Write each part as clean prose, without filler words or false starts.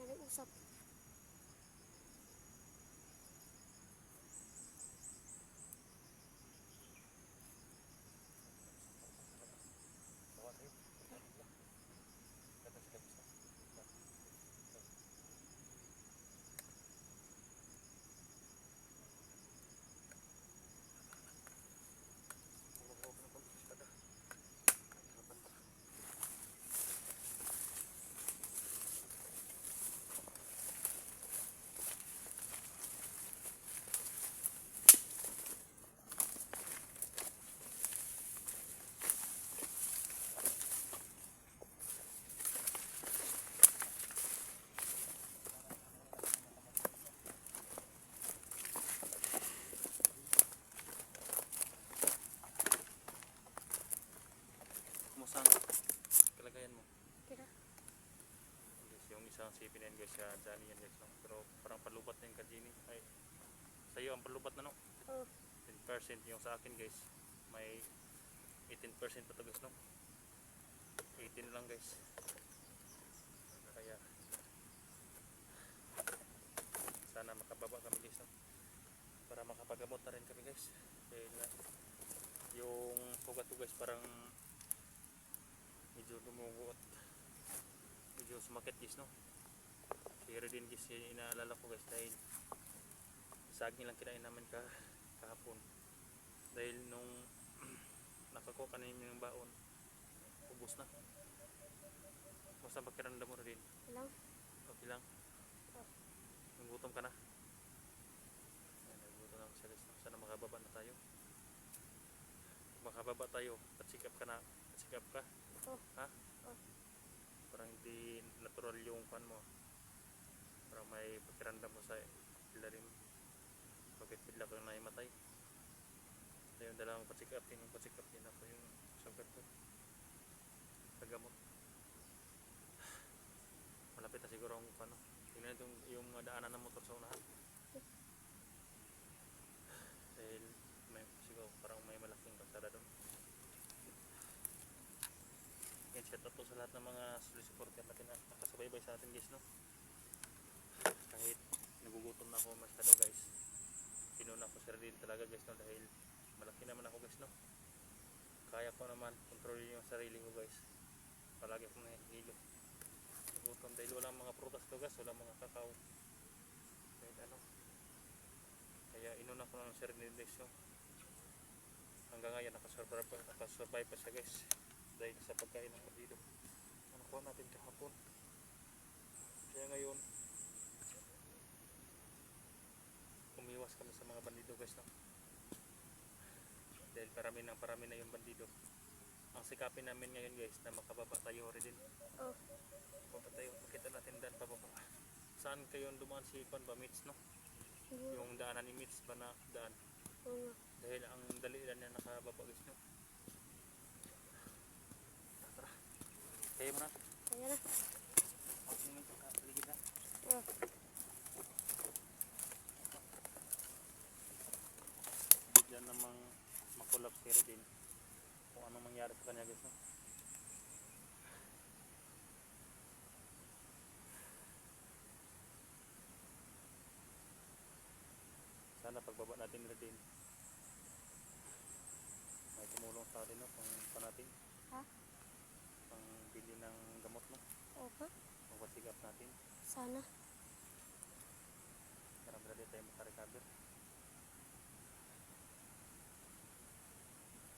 Nag-usap. Kumusta ang kalagayan mo? Kira. Guys, yung isang sipin na yan guys, Johnny yan guys, no? Pero parang palubat na yung kadini. Ay, sa'yo ang palubat na, no? Oh. 10% yung sa akin guys. May 18% pa to guys, no? 18 lang guys. Kaya sana makababa kami guys, no? Para makapagamot na rin kami guys. Dahil yung sugat ko guys parang medyo dumugo at medyo sumakit guys, no? Kaya din guys yung inaalala ko guys dahil saging lang kinain namin kahapon. Dahil nung nakakuha ka namin ng baon, ubos na. Basta pakiramdam mo rin. Lang. Okay lang. Oh. Nagutom ka na. Nagutom na ako siya guys. Sana makababa na tayo. Makababa tayo, patsikap ka na. Patsikap ka. Oh. Ha? Oh. Parang hindi natural yung pan mo. Parang may pakiramdam mo sa ilalim. Bakit bigla kang naimatay? Ito yung dalawang patsikap. Yung patsikap din ako yung sugat ko. Pagamot. Malapit na siguro ang ano. Tingnan yung daanan ng motor sa unahan. Dahil may siguro parang may malaking kalsada doon. Yan, shout out po sa lahat ng mga supporter natin na nakasubaybay sa atin guys, no? Kahit nagugutom na ako masyado guys, pinuna ko sila din talaga guys, no? Dahil malaki naman ako guys, no? Kaya ko naman kontrolin yung sarili ko guys. Palagi akong nahihilo. Nagutom dahil walang mga prutas to guys, walang mga kakao. Kahit ano. Kaya inuna ko ng sarili guys, no? Hanggang ngayon nakasurvive pa siya guys. Dahil sa pagkain ng bandido. Ano ko natin kahapon. Kaya ngayon umiwas kami sa mga bandido guys, no? Dahil parami na yung bandido. Ang sikapin namin ngayon guys na makababa tayo rin din. Oh. Baba tayo, makita natin daan pababa. Saan kayo dumaan si Kwan ba, Mitch, no? Yung daanan ni Mitch ba na daan? Oo. Dahil ang dali lang niya nakababa guys, no? Tara. Kaya mo na. Kaya na. Okay naman ito kapaligid na. Oh. Bigla namang makulap si Redin. Kung anong mangyari sa kanya guys, no? Sana pagbaba natin Redin, may tumulong sa atin, no? Pang natin. Ha? Pang bili ng gamot, no? Opo. Mapasigap natin. Sana. Para madali tayo makarecover.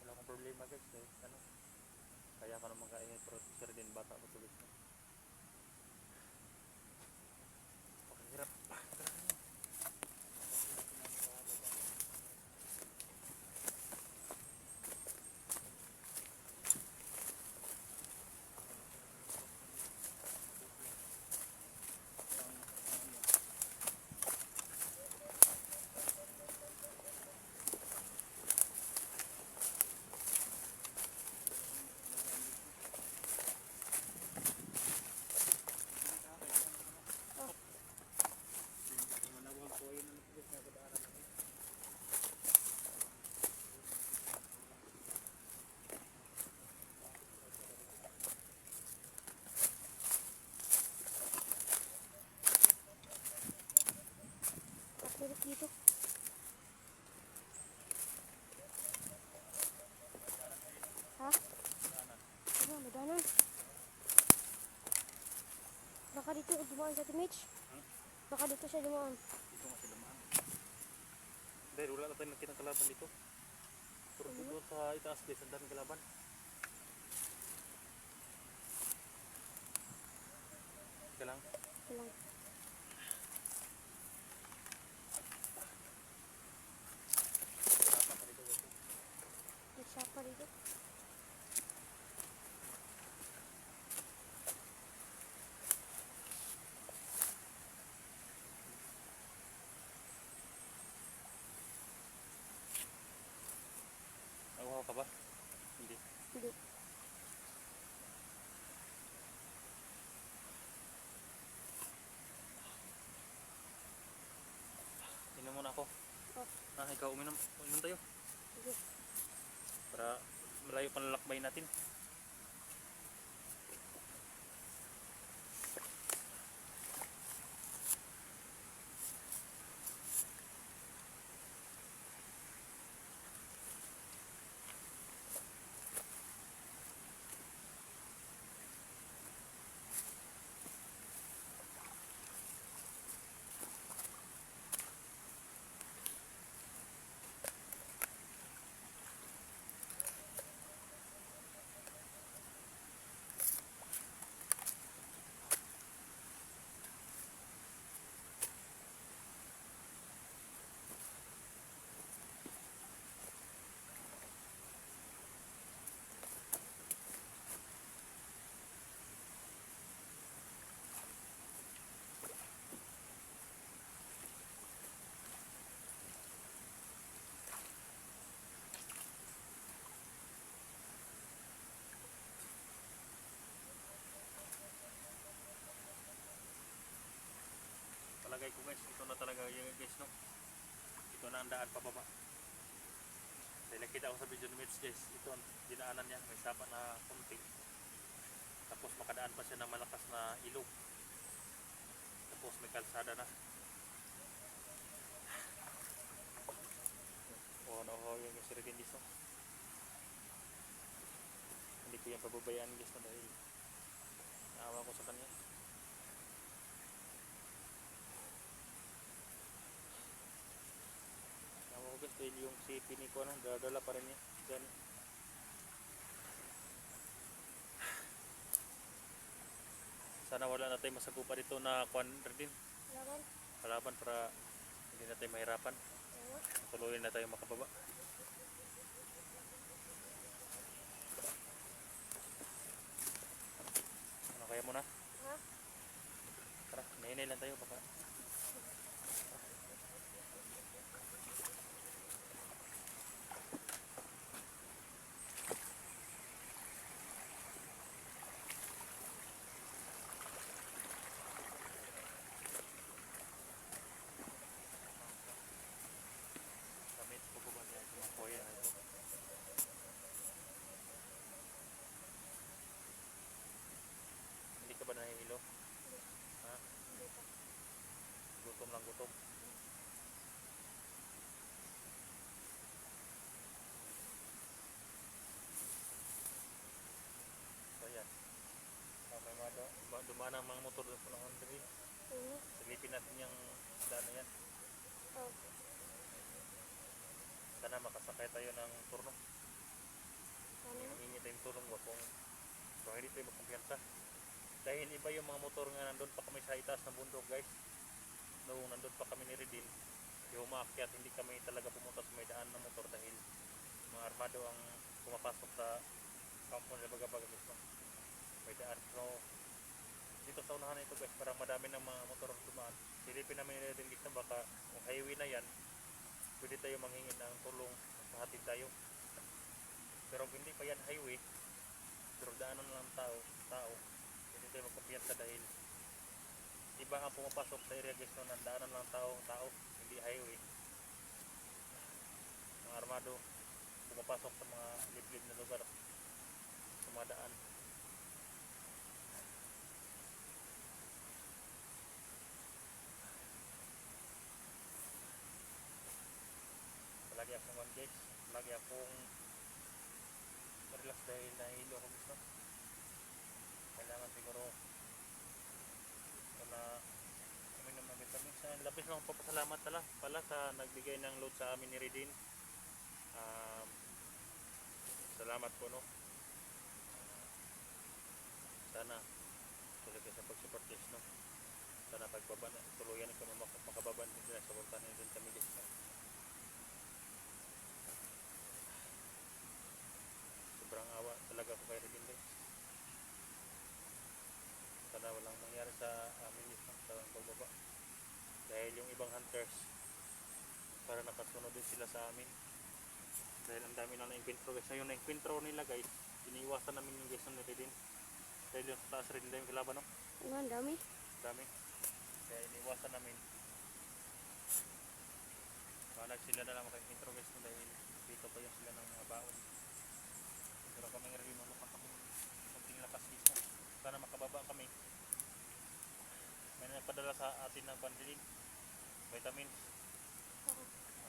Wala akong problema guys, eh. Ano? Kaya ka naman kaingin, pero si Redin bata ko tulis, no? Pakahirap. dito dumaan sa Mitch. Hmm? Baka dito siya dumaan. Dito nga sila maan. Dahil wala na tayong nakitang kalaban dito. Pero doon sa itaas guys, ang daming kalaban. Ika lang. Ito lang. Sapa ka dito guys. May sapa dito. Nakuha ka ba? Hindi. Hindi. Inom muna ako. Oh, Ikaw uminom. Uminom tayo. sige. Para malayo panlalakbay natin. Palagay ko guys, ito na talaga yung guys no. Ito na ang daan pababa. Dahil nakita ko sa video ni Mitch guys, ito ang dinaanan niya, may sapa na kunti. Tapos makadaan pa siya ng malakas na ilog. Tapos may kalsada na. Oh no, yung guys rin dito. Hindi ko yung pababayaan guys no dahil naawa ko sa kanya. Guys, dahil yung si Piniko ano, dadala pa rin niya dyan. Sana wala na tayo masagupa dito na kuwan din Laban. kalaban para hindi na tayo mahirapan. Oo. Tuloy na tayo makababa. Ano kaya muna? Ha? Tara, nainay lang tayo baka. Damit ko ba niya sa mga kuya na ito? Hindi ka ba nahihilo? Ha? Hindi pa. Gutom lang gutom. So yan. May mga dumaan ang mga motor doon sa mga Andre. Oo. Silipin natin yung daan na yan. Oh. Sana makasakay tayo ng turno. Ano? Hingi tayong tulong ba kung hindi tayo magkumpiyansa. Dahil iba yung mga motor nga nandun pa kami sa itaas ng bundok guys. Noong nandun pa kami ni Redin, yung umaakyat hindi kami talaga pumunta sa may daan ng motor dahil mga armado ang pumapasok sa kampo nila baga-baga guys. No? May daan. So, dito sa unahan ito guys, parang madami ng mga motor dumaan. Silipin namin ni Redin guys na baka kung highway na yan, pwede tayo manghingi ng tulong, mahatid tayo. Pero kung hindi pa yan highway, pero daanan lang tao, hindi tayo magkumpiyansa dahil iba ang pumapasok sa area guys no, nandaanan lang tao, hindi highway. Mga armado pumapasok sa mga liblib na lugar, sa mga daan. Palagi akong one guys, palagi akong relax dahil nahihilo ako gusto. Kailangan siguro Labis lang papasalamat pala sa nagbigay ng load sa amin ni Redin. Um, Salamat po, no. Sana tuloy kayo sa pag-support guys, no. Sana pagbaba na tuluyan kami makababa din na supportan din kami guys, no. Sobrang awa talaga ko kay Redin guys. Sana walang mangyari sa amin guys, no, sa pagbaba. Dahil yung ibang hunters para nakasunod din sila sa amin. Dahil ang dami na na-encuentro guys. Yung na-encuentro nila guys, iniiwasan namin yung guys na Redin. Dahil yung sa taas rin nila yung kalaban, no? Ang dami. Dami. Kaya iniiwasan namin. Panag sila na lang maka-encuentro guys, no? Dahil dito pa yung sila ng mga baon. Pero kami nga rin malupak kami konting lakas guys, no? Sana makababa kami. May nagpadala sa atin ng pandilin, vitamins.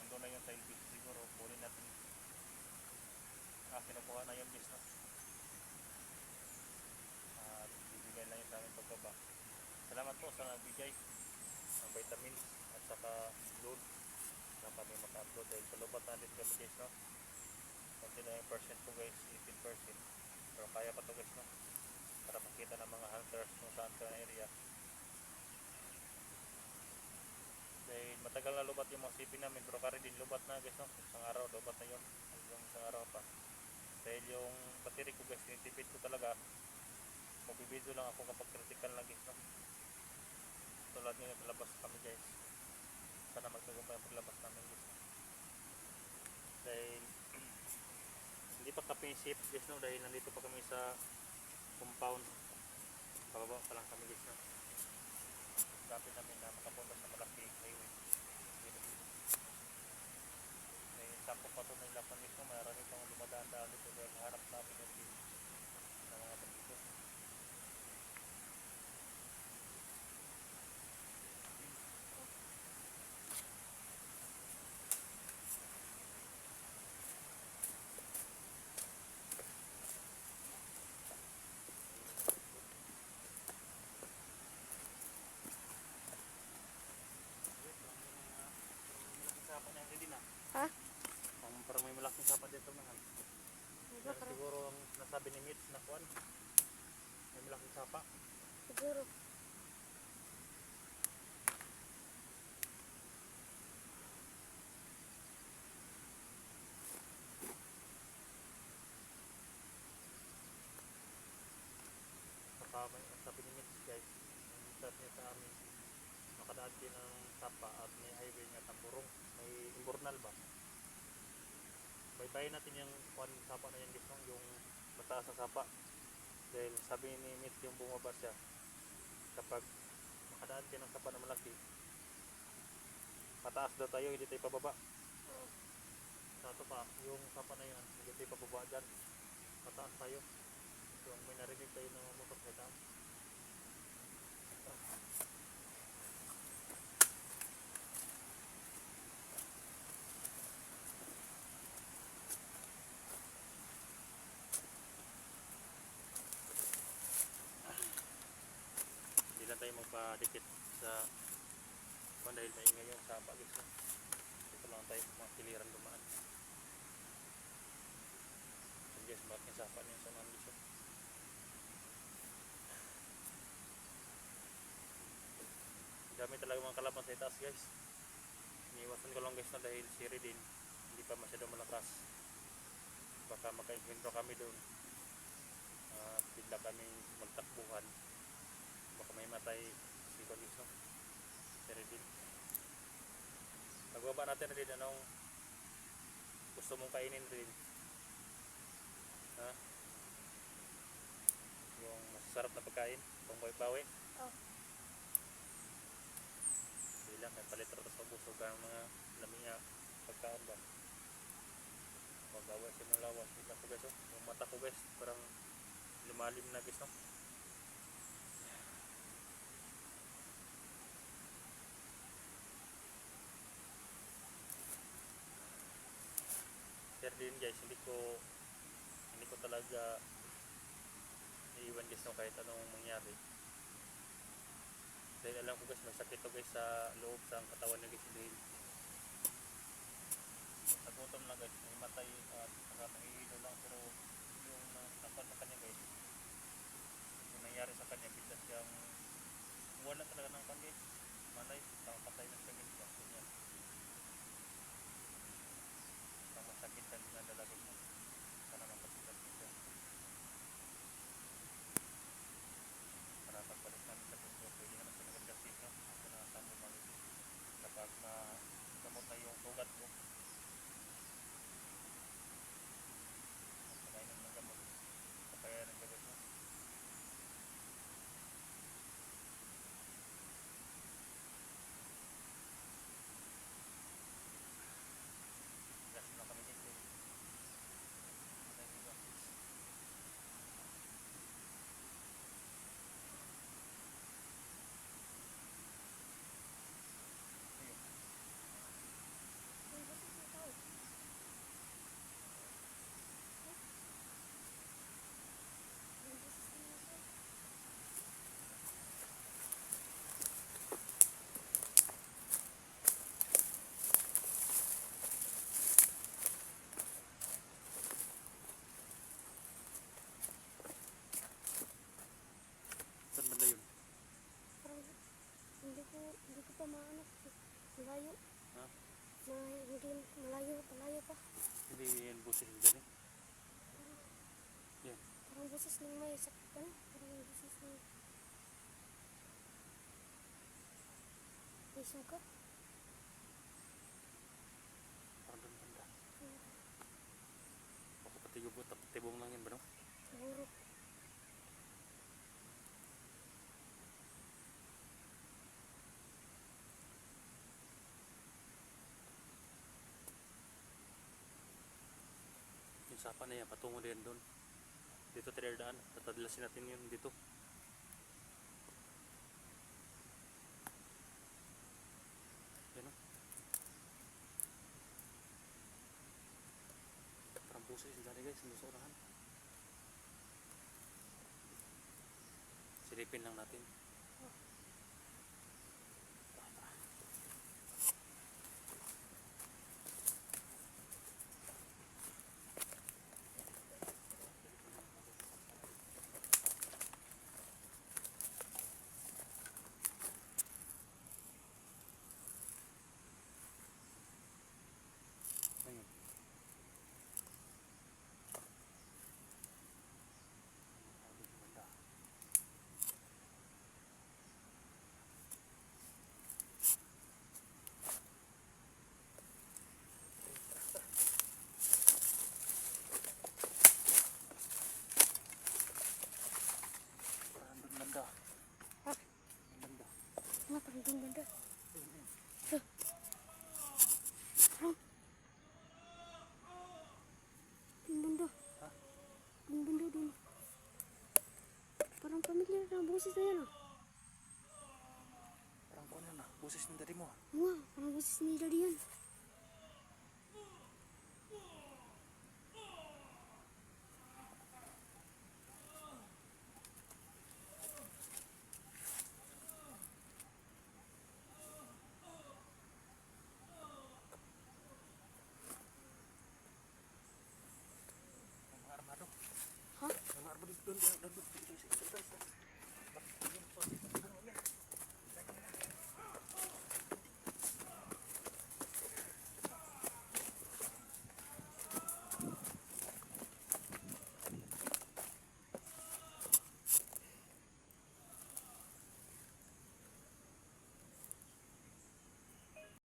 Nandun na yun sa LPG siguro. Kunin natin. Kinukuha na yun guys, no? At bibigay lang yun sa amin pagbaba. Salamat po sa nagbigay ng vitamins at saka load na kami maka-upload dahil sa lubat natin kami guys, no? Kunti na yung percent po guys, 18%. Pero kaya pa to guys, no? Para makita ng mga hunters kung saan ka na area. Dahil matagal na lubat yung mga sipin namin, pero kari din lubat na guys, no? Isang araw lubat na yun, yung isang araw pa. Dahil yung battery ko guys, tinitipid ko talaga. Magbibideo lang ako kapag critical na guys, no? Tulad nyo naglabas kami guys. Sana magtagumpay ang paglabas namin guys, no? Dahil hindi pa kami safe guys, no? Dahil nandito pa kami sa compound. Pababa pa lang kami guys, no? Kapit namin na makapunta sa malaki highway. Dahil sakop pa ito ng lapan guys, no? Marami pang dumadaan-daan dito dahil harap namin yung din ng mga bandito. Ha? Parang may malaking sapa dito naman. Siguro ang nasabi ni Mitch na kuan, may malaking sapa. Siguro. Saka may sabi ni Mitch guys, yung chat niya sa amin, nakadaan din ng sapa at may highway nga Tamburong, may Imbornal ba? Baybayin natin yung kuan sapa na yan guys, no? Yung mataas na sapa. Dahil sabi ni Mitch yung bumaba siya, kapag makadaan kayo ng sapa na malaki, mataas daw tayo, hindi tayo pababa. Sa ito pa, yung sapa na yun, hindi tayo pababa dyan, mataas tayo. So may narinig tayo ng motor sa taas. Hindi lang tayo magpadikit sa dahil maingay yung sapa guys, no? Dito lang tayo mga kiliran dumaan. And guys, bakit yung sapa niya sa namin guys, no? Dami talaga mga kalaban sa itaas guys. Iniwasan ko lang guys, na dahil si Redin hindi pa masyadong malakas. Baka maka-encuentro kami doon at bigla kami magtakbuhan. Baka may matay si guys, no? Si Redin. Pagbaba natin Redin, anong gusto mong kainin Redin? Ha? Yung masasarap na pagkain? Pangbawi-bawi? Oh. Bilang may palitro sa busog ang mga lamia pagkaon ba? Magawa siya ng lawas. Kita ko guys, oh. Yung mata ko guys, parang lumalim na guys, no? Pero din guys, hindi ko talaga iiwan guys, no? Kahit anong mangyari. Dahil alam ko guys, may sakit to guys sa loob sa katawan niya guys. Dahil nagutom lang guys, may matay at saka nangihilo lang. Pero yung napan sa kanya guys, yung nangyari sa kanya, bigla siyang wala talaga ng pan guys. Malay, patay na siya guys. Bakit niya? Ang masakit na dinadala guys. Sana mapasikat siya. Para pagbalik namin sa puso, pwede naman siya nag-exercise no? Ako na kamo malit. Kapag gamot na yung sugat ko, pagkainom ng gamot, kapayanan ka guys no? Gas na kami guys eh. Ano yung iba? Ayun. May boses na tao. May boses na tao. Saan banda yun? Parang hindi ko pa maano. Malayo. Ha? Hindi, malayo pa. Hindi yan busis dyan eh. Yan. Parang boses ng may sakit ka na. Parang boses ng may sugat. Parang doon banda. Baka patigubot, tibong lang yan ba no? Siguro. Yung sapa na yan, patungo din doon. Dito tayo daan, tatadlasin natin yun dito. Yan o. Parang puso yung dali guys, sa unahan. Silipin lang natin. Ayun. Banda. Parang doon banda. Ha? Banda. Nga, parang doon banda. Ayun, ayun. Doon banda. Ha? Doon banda doon. Parang familiar na boses na yan ah. Parang kung ano na, busis ng dali mo. Nga, parang boses ni Daddy yan.